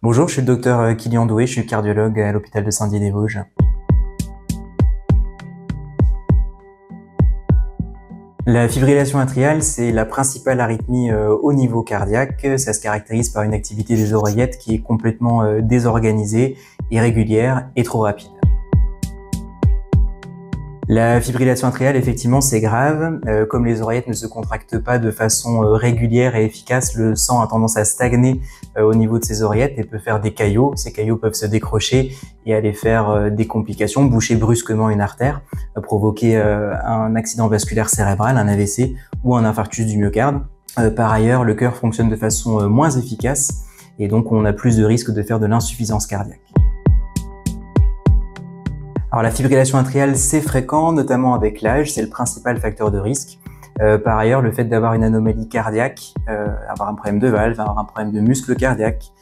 Bonjour, je suis le docteur Kylian Doué, je suis cardiologue à l'hôpital de Saint-Dié-des-Vosges. La fibrillation atriale, c'est la principale arythmie au niveau cardiaque. Ça se caractérise par une activité des oreillettes qui est complètement désorganisée, irrégulière et trop rapide. La fibrillation atriale, effectivement, c'est grave. Comme les oreillettes ne se contractent pas de façon régulière et efficace, le sang a tendance à stagner au niveau de ces oreillettes et peut faire des caillots. Ces caillots peuvent se décrocher et aller faire des complications, boucher brusquement une artère, provoquer un accident vasculaire cérébral, un AVC ou un infarctus du myocarde. Par ailleurs, le cœur fonctionne de façon moins efficace et donc on a plus de risques de faire de l'insuffisance cardiaque. Alors la fibrillation atriale, c'est fréquent, notamment avec l'âge, c'est le principal facteur de risque. Par ailleurs, le fait d'avoir une anomalie cardiaque, avoir un problème de valve, avoir un problème de muscle cardiaque,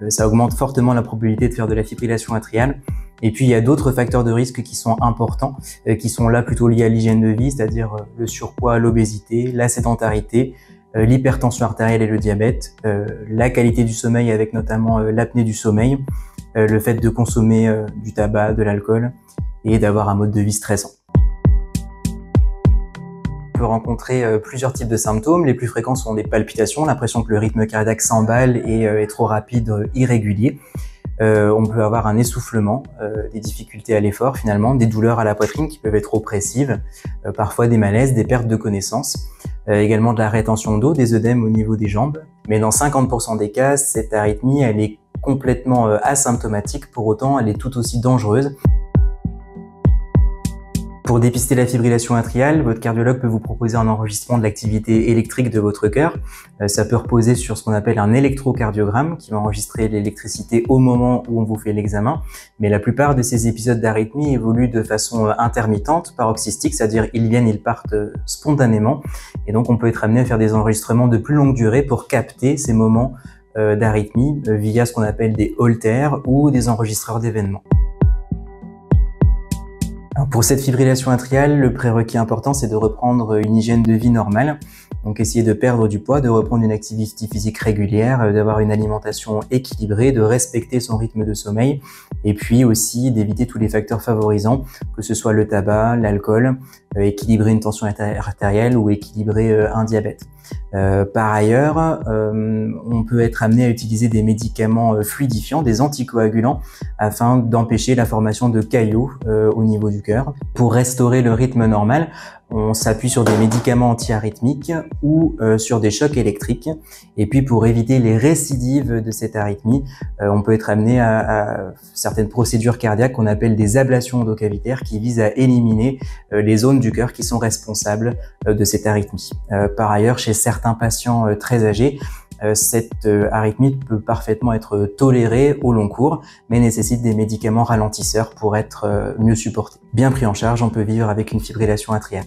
ça augmente fortement la probabilité de faire de la fibrillation atriale. Et puis il y a d'autres facteurs de risque qui sont importants, qui sont là plutôt liés à l'hygiène de vie, c'est-à-dire le surpoids, l'obésité, la sédentarité, l'hypertension artérielle et le diabète, la qualité du sommeil avec notamment l'apnée du sommeil, le fait de consommer du tabac, de l'alcool et d'avoir un mode de vie stressant. On peut rencontrer plusieurs types de symptômes. Les plus fréquents sont des palpitations, l'impression que le rythme cardiaque s'emballe et est trop rapide, irrégulier. On peut avoir un essoufflement, des difficultés à l'effort finalement, des douleurs à la poitrine qui peuvent être oppressives, parfois des malaises, des pertes de connaissance, également de la rétention d'eau, des œdèmes au niveau des jambes. Mais dans 50% des cas, cette arythmie, elle est complètement asymptomatique, pour autant elle est tout aussi dangereuse. Pour dépister la fibrillation atriale, votre cardiologue peut vous proposer un enregistrement de l'activité électrique de votre cœur. Ça peut reposer sur ce qu'on appelle un électrocardiogramme qui va enregistrer l'électricité au moment où on vous fait l'examen. Mais la plupart de ces épisodes d'arythmie évoluent de façon intermittente, paroxystique, c'est-à-dire ils viennent, ils partent spontanément. Et donc on peut être amené à faire des enregistrements de plus longue durée pour capter ces moments d'arythmie via ce qu'on appelle des holters ou des enregistreurs d'événements. Pour cette fibrillation atriale, le prérequis important, c'est de reprendre une hygiène de vie normale. Donc essayer de perdre du poids, de reprendre une activité physique régulière, d'avoir une alimentation équilibrée, de respecter son rythme de sommeil et puis aussi d'éviter tous les facteurs favorisants, que ce soit le tabac, l'alcool, équilibrer une tension artérielle ou équilibrer un diabète. Par ailleurs, on peut être amené à utiliser des médicaments fluidifiants, des anticoagulants, afin d'empêcher la formation de caillots au niveau du cœur. Pour restaurer le rythme normal, on s'appuie sur des médicaments antiarythmiques ou sur des chocs électriques. Et puis pour éviter les récidives de cette arythmie, on peut être amené à certaines procédures cardiaques qu'on appelle des ablations endocavitaires qui visent à éliminer les zones du cœur qui sont responsables de cette arythmie. Par ailleurs, chez certains patients très âgés, cette arythmie peut parfaitement être tolérée au long cours, mais nécessite des médicaments ralentisseurs pour être mieux supportée. Bien pris en charge, on peut vivre avec une fibrillation atriale.